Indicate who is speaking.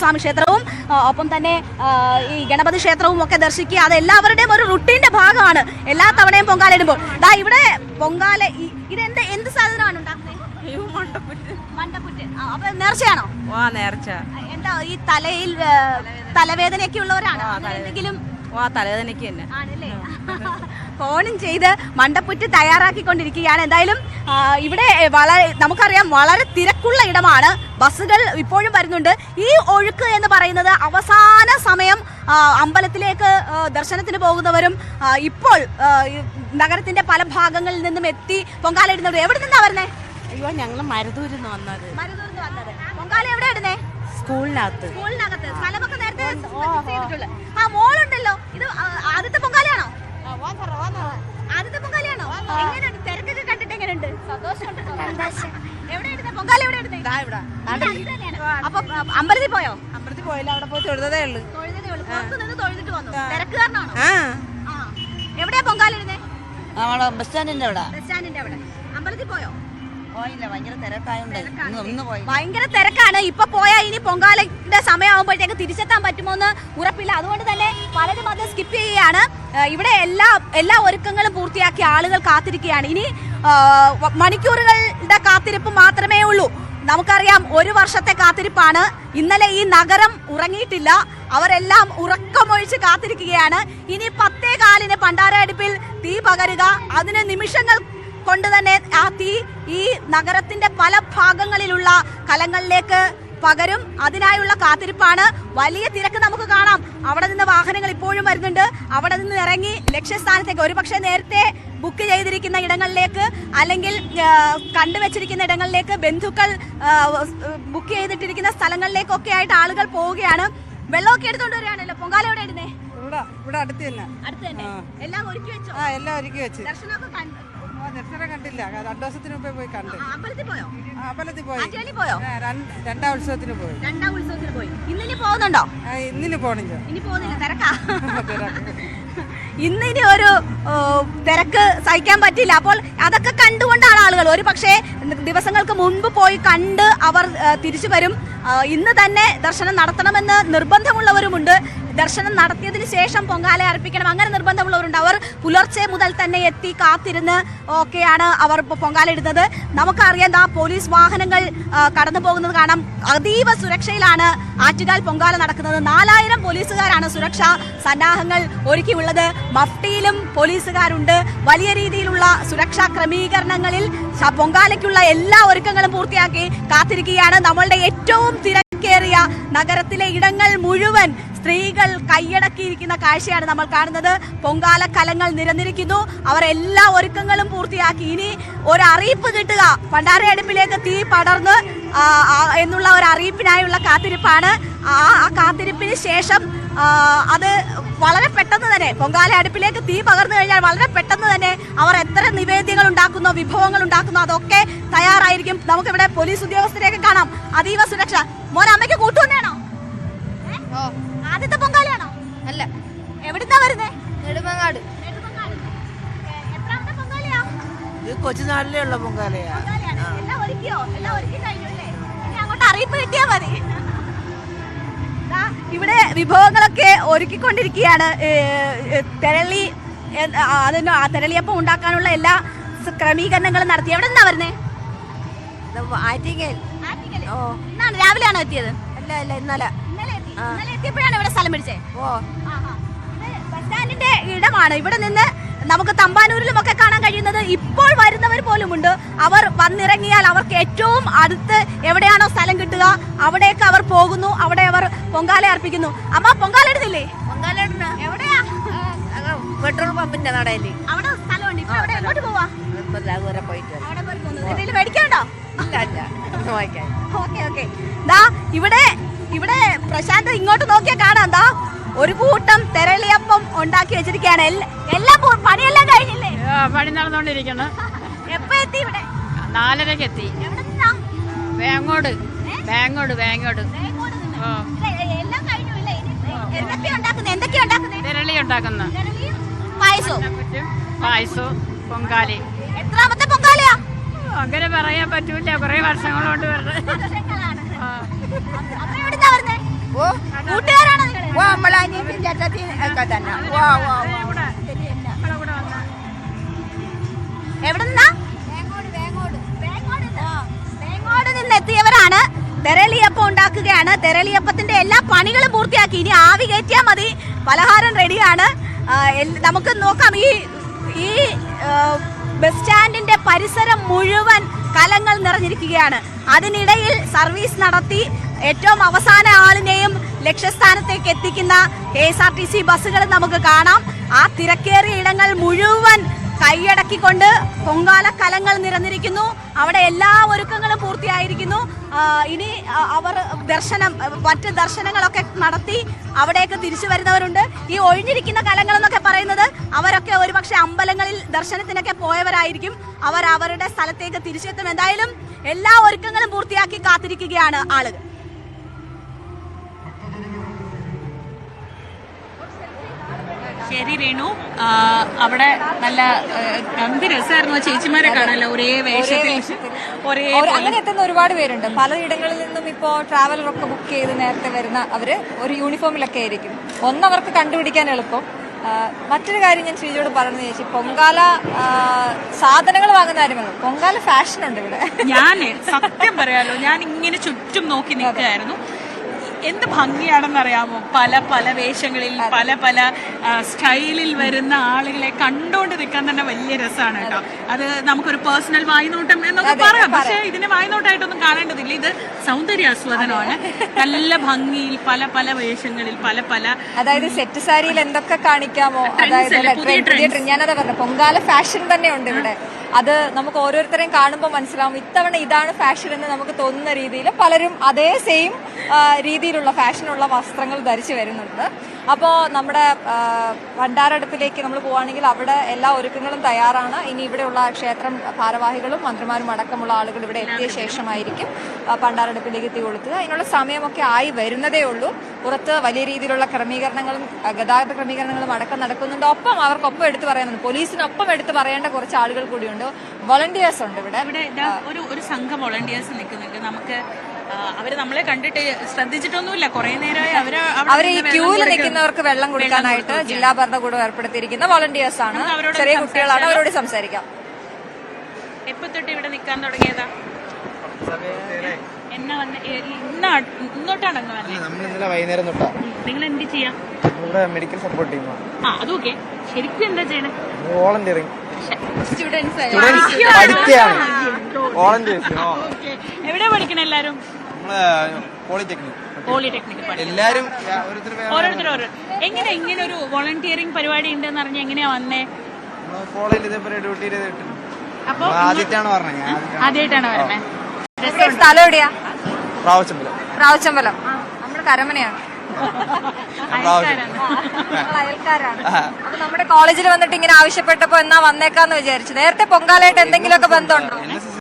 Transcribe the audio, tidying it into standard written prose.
Speaker 1: സ്വാമി ക്ഷേത്രവും ഒപ്പം തന്നെ ഈ ഗണപതി ക്ഷേത്രവും ഒക്കെ ദർശിക്കുക. അത് എല്ലാവരുടെയും ഒരു റുട്ടീന്റെ ഭാഗമാണ് എല്ലാ തവണയും പൊങ്കാല ഇടുമ്പോൾ. ഇവിടെ പൊങ്കാല എന്ത് സാധനമാണ് ഉണ്ടാക്കുന്നത്? മണ്ടപ്പുറ്റ്. അപ്പൊ നേർച്ചയാണോ?
Speaker 2: നേർച്ച.
Speaker 1: എന്താ ഈ തലയിൽ തലവേദനയൊക്കെ ഉള്ളവരാണോ? എന്തെങ്കിലും
Speaker 2: തലവേദനയ്ക്ക് തന്നെ
Speaker 1: ആണല്ലേ? ഫോണും ചെയ്ത് മണ്ടപ്പുറ്റ് തയ്യാറാക്കിക്കൊണ്ടിരിക്കുകയാണ്. എന്തായാലും ഇവിടെ നമുക്കറിയാം വളരെ തിരക്കുള്ള ഇടമാണ്. ബസ്സുകൾ ഇപ്പോഴും വരുന്നുണ്ട്. ഈ ഒഴുക്ക് എന്ന് പറയുന്നത് അവസാന സമയം അമ്പലത്തിലേക്ക് ദർശനത്തിന് പോകുന്നവരും ഇപ്പോൾ നഗരത്തിന്റെ പല ഭാഗങ്ങളിൽ നിന്നും എത്തി പൊങ്കാല ഇടുന്നവരും. എവിടെ നിന്നാ വരുന്നേ?
Speaker 2: അയ്യോ, ഞങ്ങള് മരുതൂരിൽ നിന്ന് വന്നത്.
Speaker 1: പൊങ്കാല എവിടെ ഇടുന്നേ?
Speaker 2: സ്കൂളിനകത്ത്.
Speaker 1: സ്ഥലമൊക്കെ നേരത്തെ മോളുണ്ടല്ലോ. ഇത് ആദ്യത്തെ പൊങ്കാലയാണോ? ആദ്യത്തെ പൊങ്കാലയാണോ? എങ്ങനെയുണ്ട്? തിരക്കൊക്കെ കണ്ടിട്ട് എങ്ങനെയുണ്ട്? എവിടെ ഇടുന്നേ പൊങ്കാല? എവിടെ ഇടുന്നേ? അപ്പൊ അമ്പലത്തിൽ പോയോ?
Speaker 2: അമ്പലത്തിൽ പോയില്ല, അവിടെ പോയി തൊഴുതതേ ഉള്ളൂ.
Speaker 1: പുറത്തുനിന്ന് തൊഴുതിട്ട് വന്നു. തിരക്കുകാരനാണോ? എവിടെയാ പൊങ്കാല ഇടുന്നേ?
Speaker 2: ബസ് സ്റ്റാൻഡിന്റെ അവിടെ.
Speaker 1: ബസ് സ്റ്റാൻഡിന്റെ അവിടെ. അമ്പലത്തിൽ പോയോ?
Speaker 2: പോയില്ല, ഭയങ്കര തിരക്കായോണ്ട് ഇന്ന് പോയി.
Speaker 1: ഭയങ്കര തിരക്കാണ്. ഇപ്പൊ പോയാൽ ഇനി പൊങ്കാലയുടെ സമയമാകുമ്പോഴത്തേക്ക് തിരിച്ചെത്താൻ പറ്റുമോ എന്ന് ഉറപ്പില്ല. അതുകൊണ്ട് തന്നെ പലരും അത് സ്കിപ്പ് ചെയ്യുകയാണ്. ഇവിടെ എല്ലാ ഒരുക്കങ്ങളും പൂർത്തിയാക്കി ആളുകൾ കാത്തിരിക്കുകയാണ്. ഇനി മണിക്കൂറുകളുടെ കാത്തിരിപ്പ് മാത്രമേ ഉള്ളൂ. നമുക്കറിയാം, ഒരു വർഷത്തെ കാത്തിരിപ്പാണ്. ഇന്നലെ ഈ നഗരം ഉറങ്ങിയിട്ടില്ല. അവരെല്ലാം ഉറക്കമൊഴിച്ച് കാത്തിരിക്കുകയാണ്. ഇനി 10:15 പണ്ടാര അടുപ്പിൽ തീ പകരുക. അതിന് നിമിഷങ്ങൾ കൊണ്ട് തന്നെ ആ തീ ഈ നഗരത്തിന്റെ പല ഭാഗങ്ങളിലുള്ള കലങ്ങളിലേക്ക് പകരും. അതിനായുള്ള കാത്തിരിപ്പാണ്. വലിയ തിരക്ക് നമുക്ക് കാണാം. അവിടെ നിന്ന് വാഹനങ്ങൾ ഇപ്പോഴും വരുന്നുണ്ട്. അവിടെ നിന്ന് ഇറങ്ങി ലക്ഷ്യസ്ഥാനത്തേക്ക്, ഒരുപക്ഷെ നേരത്തെ ബുക്ക് ചെയ്തിരിക്കുന്ന ഇടങ്ങളിലേക്ക് അല്ലെങ്കിൽ കണ്ടുവച്ചിരിക്കുന്ന ഇടങ്ങളിലേക്ക്, ബന്ധുക്കൾ ബുക്ക് ചെയ്തിട്ടിരിക്കുന്ന സ്ഥലങ്ങളിലേക്കൊക്കെ ആയിട്ട് ആളുകൾ പോവുകയാണ്. വെള്ളമൊക്കെ എടുത്തോണ്ട് വരികയാണല്ലോ. പൊങ്കാല എവിടെ ഇടുന്നേ?
Speaker 2: ഇവിടെ അടുത്ത് തന്നെ.
Speaker 1: എല്ലാം ഒരുക്കി വെച്ചോ?
Speaker 2: എല്ലാം ഒരുക്കി വെച്ച്.
Speaker 1: ദർശനമൊക്കെ
Speaker 2: ദർശനം കണ്ടില്ല, 2 ദിവസത്തിന് മുമ്പേ പോയി കണ്ടു.
Speaker 1: അമ്പലത്തിൽ പോയോ?
Speaker 2: അമ്പലത്തിൽ പോയി.
Speaker 1: പോയോ?
Speaker 2: രണ്ടാം ഉത്സവത്തിന്
Speaker 1: പോയി. ഇന്നിനി പോകുന്നുണ്ടോ?
Speaker 2: ഇന്നിന് പോണില്ല.
Speaker 1: ഇനി പോകുന്നില്ല, തിരക്കാ. ഇന്നിനി ഒരു തിരക്ക് സഹിക്കാൻ പറ്റില്ല. അപ്പോൾ അതൊക്കെ കണ്ടുകൊണ്ടാണ് ആളുകൾ ഒരു പക്ഷേ ദിവസങ്ങൾക്ക് മുൻപ് പോയി കണ്ട് അവർ തിരിച്ചു വരും. ഇന്ന് തന്നെ ദർശനം നടത്തണമെന്ന് നിർബന്ധമുള്ളവരുമുണ്ട്. ദർശനം നടത്തിയതിന് ശേഷം പൊങ്കാല അർപ്പിക്കണം, അങ്ങനെ നിർബന്ധമുള്ളവരുണ്ട്. അവർ പുലർച്ചെ മുതൽ തന്നെ എത്തി കാത്തിരുന്ന് ഒക്കെയാണ് അവർ പൊങ്കാല ഇടുന്നത്. നമുക്കറിയാം, പോലീസ് വാഹനങ്ങൾ കടന്നു പോകുന്നത് കാണാം. അതീവ സുരക്ഷയിലാണ് ആറ്റുകാൽ പൊങ്കാല നടക്കുന്നത്. 4000 പോലീസുകാരാണ് സുരക്ഷാ സന്നാഹങ്ങൾ ഒരുക്കിയുള്ളത്. മഫ്റ്റിയിലും പോലീസുകാരുണ്ട്. വലിയ രീതിയിലുള്ള സുരക്ഷാ ക്രമീകരണങ്ങളിൽ പൊങ്കാലയ്ക്കുള്ള എല്ലാ ഒരുക്കങ്ങളും പൂർത്തിയാക്കി കാത്തിരിക്കുകയാണ്. നമ്മളുടെ ഏറ്റവും തിരക്കേറിയ നഗരത്തിലെ ഇടങ്ങൾ മുഴുവൻ സ്ത്രീകൾ കൈയടക്കിയിരിക്കുന്ന കാഴ്ചയാണ് നമ്മൾ കാണുന്നത്. പൊങ്കാല കലങ്ങൾ നിരന്നിരിക്കുന്നു. അവർ എല്ലാ ഒരുക്കങ്ങളും പൂർത്തിയാക്കി. ഇനി ഒരു അറിയിപ്പ് കിട്ടുക, പണ്ടാര അടുപ്പിലേക്ക് തീ പടർന്ന് എന്നുള്ള ഒരു അറിയിപ്പിനായുള്ള കാത്തിരിപ്പാണ്. ആ കാത്തിരിപ്പിന് ശേഷം അത് വളരെ പെട്ടെന്ന് തന്നെ പൊങ്കാല അടുപ്പിലേക്ക് തീ പകർന്നു കഴിഞ്ഞാൽ വളരെ പെട്ടെന്ന് തന്നെ അവർ എത്ര നിവേദ്യങ്ങൾ ഉണ്ടാക്കുന്നോ, വിഭവങ്ങൾ ഉണ്ടാക്കുന്നോ, അതൊക്കെ തയ്യാറായിരിക്കും. നമുക്കിവിടെ പോലീസ് ഉദ്യോഗസ്ഥരെയൊക്കെ കാണാം. അതീവ സുരക്ഷ. മോനമ്മയ്ക്ക് കൂട്ടുകൊണ്ടാണോ? ആദ്യത്തെ പൊങ്കാലയാണോ?
Speaker 2: അല്ല.
Speaker 1: എവിടുന്നാ വരുന്നേ?
Speaker 2: നെടുമങ്ങാട്.
Speaker 1: എത്രാമത്തെ പൊങ്കാലയാ?
Speaker 2: ഇത് കൊച്ചുനാളിലുള്ള പൊങ്കാലയാ.
Speaker 1: എല്ലാം ഒരുക്കിയോ? എല്ലാം ഒരുക്കി കഴിഞ്ഞു അല്ലേ? ഇനി അങ്ങോട്ട് അറിയിപ്പ് കിട്ടിയാ മതി. ഇവിടെ വിഭവങ്ങളൊക്കെ ഒരുക്കിക്കൊണ്ടിരിക്കുകയാണ്. തെരളിയപ്പം ഉണ്ടാക്കാനുള്ള എല്ലാ ക്രമീകരണങ്ങളും നടത്തി. എവിടെ നിന്നാ വരുന്നേ? ഇന്നാണ് രാവിലെയാണോ എത്തിയത്?
Speaker 2: അല്ല, ഇന്നലെ
Speaker 1: എത്തിയപ്പോഴാണ് ഇവിടെ സ്ഥലം പിടിച്ചേ. ബസ് സ്റ്റാൻഡിന്റെ ഇടമാണ്. ഇവിടെ നിന്ന് നമുക്ക് തമ്പാനൂരിലും ഒക്കെ കാണാൻ കഴിയുന്നത്. ഇപ്പോൾ വരുന്നവർ പോലുമുണ്ട്. അവർ വന്നിറങ്ങിയാൽ അവർക്ക് ഏറ്റവും അടുത്ത് എവിടെയാണോ സ്ഥലം കിട്ടുക അവിടേക്ക് അവർ പോകുന്നു. അവിടെ അവർ പൊങ്കാല അർപ്പിക്കുന്നു. അമ്മ പൊങ്കാല ഇടുന്നില്ലേ? എവിടെയാ?
Speaker 2: പെട്രോൾ പമ്പിന്റെ നടയില്.
Speaker 1: അവിടെ സ്ഥലമുണ്ട്. ഇപ്പൊ എവിടെ? എങ്ങോട്ട് പോവാ? എന്തെങ്കിലും മേടിക്കാനുണ്ടോ? ഓക്കെ. ഇവിടെ പ്രശാന്ത് ഇങ്ങോട്ട് നോക്കിയാൽ കാണാം. ഒരു കൂട്ടം തെരളിയപ്പം ഉണ്ടാക്കി വെച്ചിരിക്കുകയാണ്. എല്ലാം പണിയെല്ലാം കഴിഞ്ഞില്ലേ?
Speaker 3: പണി നടന്നുകൊണ്ടിരിക്കുന്നു.
Speaker 1: എപ്പോ എത്തി ഇവിടെ?
Speaker 3: 4:30 എത്തി. വേങ്ങോട്. തെരളി ഉണ്ടാക്കുന്ന പായസവും പൊങ്കാലി.
Speaker 1: എത്രാമത്തെ പൊങ്കാലയാ?
Speaker 3: അങ്ങനെ പറയാൻ പറ്റൂല, കുറെ വർഷങ്ങളോണ്ട് വരുന്നത്.
Speaker 1: കൂട്ടുകാരാണോ നിങ്ങള്?
Speaker 2: നമ്മളെ അനിയത്തിയും ചേട്ടത്തിയും ഒക്കെ തന്നെ
Speaker 1: എവിടെ നിന്നാ? വേങ്ങോട് നിന്ന് എത്തിയവരാണ്. തെരളിയപ്പം ഉണ്ടാക്കുകയാണ്. തെരളിയപ്പത്തിന്റെ എല്ലാ പണികളും പൂർത്തിയാക്കി. ഇനി ആവി കയറ്റിയാൽ മതി. പലഹാരം റെഡിയാണ്. നമുക്ക് നോക്കാം. ഈ ബസ് സ്റ്റാൻഡിന്റെ പരിസരം മുഴുവൻ കലങ്ങൾ നിറഞ്ഞിരിക്കുകയാണ്. അതിനിടയിൽ സർവീസ് നടത്തി ഏറ്റവും അവസാന ആളിനെയും ലക്ഷ്യസ്ഥാനത്തേക്ക് എത്തിക്കുന്ന KSRTC ബസ്സുകൾ നമുക്ക് കാണാം. ആ തിരക്കേറിയ ഇടങ്ങൾ മുഴുവൻ കൈയടക്കിക്കൊണ്ട് പൊങ്കാല കലങ്ങൾ നിറഞ്ഞിരിക്കുന്നു. അവിടെ എല്ലാ ഒരുക്കങ്ങളും പൂർത്തിയായിരിക്കുന്നു. ഇനി അവർ മറ്റ് ദർശനങ്ങളൊക്കെ നടത്തി അവിടേക്ക് തിരിച്ചു വരുന്നവരുണ്ട്. ഈ ഒഴിഞ്ഞിരിക്കുന്ന കലങ്ങൾ എന്നൊക്കെ പറയുന്നത് അവരൊക്കെ ഒരുപക്ഷെ അമ്പലങ്ങളിൽ ദർശനത്തിനൊക്കെ പോയവരായിരിക്കും. അവർ അവരുടെ സ്ഥലത്തേക്ക് തിരിച്ചെത്തും. എന്തായാലും എല്ലാ ഒരുക്കങ്ങളും പൂർത്തിയാക്കി കാത്തിരിക്കുകയാണ് ആളുകൾ.
Speaker 4: ശരി രേണു, അവിടെ നല്ല എന്ത് രസമായിരുന്നു ചേച്ചിമാരെ കാണാനല്ലോ, ഒരേ വേഷത്തിൽ ഒരേ
Speaker 5: അങ്ങനെ എത്തുന്ന ഒരുപാട് പേരുണ്ട്. പലയിടങ്ങളിൽ നിന്നും ഇപ്പോ ട്രാവലറൊക്കെ ബുക്ക് ചെയ്ത് നേരത്തെ വരുന്ന അവര് ഒരു യൂണിഫോമിലൊക്കെ ആയിരിക്കും. ഒന്നവർക്ക് കണ്ടുപിടിക്കാൻ എളുപ്പം. മറ്റൊരു കാര്യം ഞാൻ ശ്രീജോട് പറഞ്ഞു ചേച്ചി, പൊങ്കാല സാധനങ്ങൾ വാങ്ങുന്ന കാര്യമല്ലോ, പൊങ്കാല ഫാഷൻ ഉണ്ട് ഇവിടെ.
Speaker 4: ഞാന് സത്യം പറയാലോ, ഞാൻ ഇങ്ങനെ ചുറ്റും നോക്കി നിൽക്കുകയായിരുന്നു. എന്ത് ഭംഗിയാണെന്നറിയാമോ, പല പല വേഷങ്ങളിൽ പല പല സ്റ്റൈലിൽ വരുന്ന ആളുകളെ കണ്ടോണ്ട് നിൽക്കാൻ തന്നെ വലിയ രസമാണ് കേട്ടോ. അത് നമുക്കൊരു പേഴ്സണൽ വായ്നോട്ടം എന്നൊക്കെ പറയാം. പക്ഷെ ഇതിനെ വായ്നോട്ടമായിട്ടൊന്നും കാണേണ്ടതില്ല. ഇത് സൗന്ദര്യാസ്വാദനമാണ്. നല്ല ഭംഗിയിൽ പല പല വേഷങ്ങളിൽ പല പല,
Speaker 5: അതായത് സെറ്റ് സാരിയിൽ എന്തൊക്കെ കാണിക്കാമോ, അതായത് ഞാനതാ പറഞ്ഞ പൊങ്കാല ഫാഷൻ തന്നെ ഉണ്ട് ഇവിടെ. അത് നമുക്ക് ഓരോരുത്തരെയും കാണുമ്പോൾ മനസ്സിലാവും ഇത്തവണ ഇതാണ് ഫാഷൻ എന്ന് നമുക്ക് തോന്നുന്ന രീതിയിൽ പലരും അതേ സെയിം രീതിയിലുള്ള ഫാഷനുള്ള വസ്ത്രങ്ങൾ ധരിച്ചു വരുന്നുണ്ട്. അപ്പോൾ നമ്മുടെ ഭണ്ഡാരടുപ്പിലേക്ക് നമ്മൾ പോവുകയാണെങ്കിൽ അവിടെ എല്ലാ ഒരുക്കങ്ങളും തയ്യാറാണ്. ഇനി ഇവിടെയുള്ള ക്ഷേത്രം ഭാരവാഹികളും മന്ത്രിമാരും അടക്കമുള്ള ആളുകൾ ഇവിടെ എത്തിയ ശേഷമായിരിക്കും ഭണ്ഡാരടുപ്പിലേക്ക് എത്തി കൊടുത്തത്. അതിനുള്ള സമയമൊക്കെ ആയി വരുന്നതേ ഉള്ളൂ. പുറത്ത് വലിയ രീതിയിലുള്ള ക്രമീകരണങ്ങളും ഗതാഗത ക്രമീകരണങ്ങളും അടക്കം നടക്കുന്നുണ്ട്. ഒപ്പം അവർക്കൊപ്പം എടുത്തു പറയുന്നുണ്ട്, പോലീസിനൊപ്പം എടുത്തു പറയേണ്ട കുറച്ച് ആളുകൾ കൂടിയുണ്ട്. വോളണ്ടിയേഴ്സ് ഉണ്ട് ഇവിടെ.
Speaker 4: ഒരു സംഘം വോളണ്ടിയേഴ്സ് നിൽക്കുന്നുണ്ട്. നമുക്ക് അവര് നമ്മളെ കണ്ടിട്ട് ശ്രദ്ധിച്ചിട്ടൊന്നുമില്ല, കുറെ നേരമായി
Speaker 5: അവര് ഈ ക്യൂവിൽ നിൽക്കുന്നവർക്ക് വെള്ളം കൊടുക്കാനായിട്ട് ജില്ലാ ഭരണകൂടം ഏർപ്പെടുത്തിയിരിക്കുന്ന വോളണ്ടിയേഴ്സ് ആണ്. ചെറിയ കുട്ടികളാണ്. അവരോട് സംസാരിക്കാം.
Speaker 4: എപ്പോ തൊട്ട് ഇവിടെ നിൽക്കാൻ തുടങ്ങിയതാ? എന്നാ ഇന്നോട്ടാണ് അങ്ങ് വന്നത്?
Speaker 6: നമ്മൾ ഇന്നലെ വൈകുന്നേരം തൊട്ടാ.
Speaker 4: നിങ്ങൾ എന്ത് ചെയ്യാം?
Speaker 6: മെഡിക്കൽ സപ്പോർട്ട് ടീമാണ്.
Speaker 4: അതൊക്കെ ശരിക്കും എന്താ ചെയ്യണേ?
Speaker 6: വോളണ്ടിയറിംഗ്.
Speaker 4: സ്റ്റുഡൻസ്
Speaker 6: പഠിക്കുകയാണ്. വോളണ്ടിയേഴ്സ്.
Speaker 4: എവിടെയാ പഠിക്കണേ എല്ലാരും? പോളിടെക്നിക്.
Speaker 6: എല്ലാരും
Speaker 4: ഓരോരുത്തരും എങ്ങനെ ഇങ്ങനെ ഒരു വോളണ്ടിയറിംഗ് പരിപാടി ഉണ്ടെന്ന് അറിഞ്ഞ എങ്ങനെയാ വന്നേ?
Speaker 6: കോളേജിൽ ഇതേപോലെ ഡ്യൂട്ടി ചെയ്തിട്ട്.
Speaker 4: അപ്പൊ
Speaker 6: ആദ്യമായിട്ടാണ് പറഞ്ഞത്.
Speaker 4: ആദ്യമായിട്ടാണ് വരണേ.
Speaker 5: സ്ഥലം എവിടെയാ?
Speaker 6: പ്രാവശ്യമ്പലം.
Speaker 5: പ്രാവശ്യമ്പലം. നമ്മുടെ കരമനയാണ്.
Speaker 4: അയൽക്കാരാണ്.
Speaker 5: അപ്പൊ നമ്മുടെ കോളേജിൽ വന്നിട്ട് ഇങ്ങനെ ആവശ്യപ്പെട്ടപ്പോ എന്നാ വന്നേക്കാന്ന് വിചാരിച്ചു. നേരത്തെ പൊങ്കാലായിട്ട് എന്തെങ്കിലുമൊക്കെ ബന്ധമുണ്ടോ?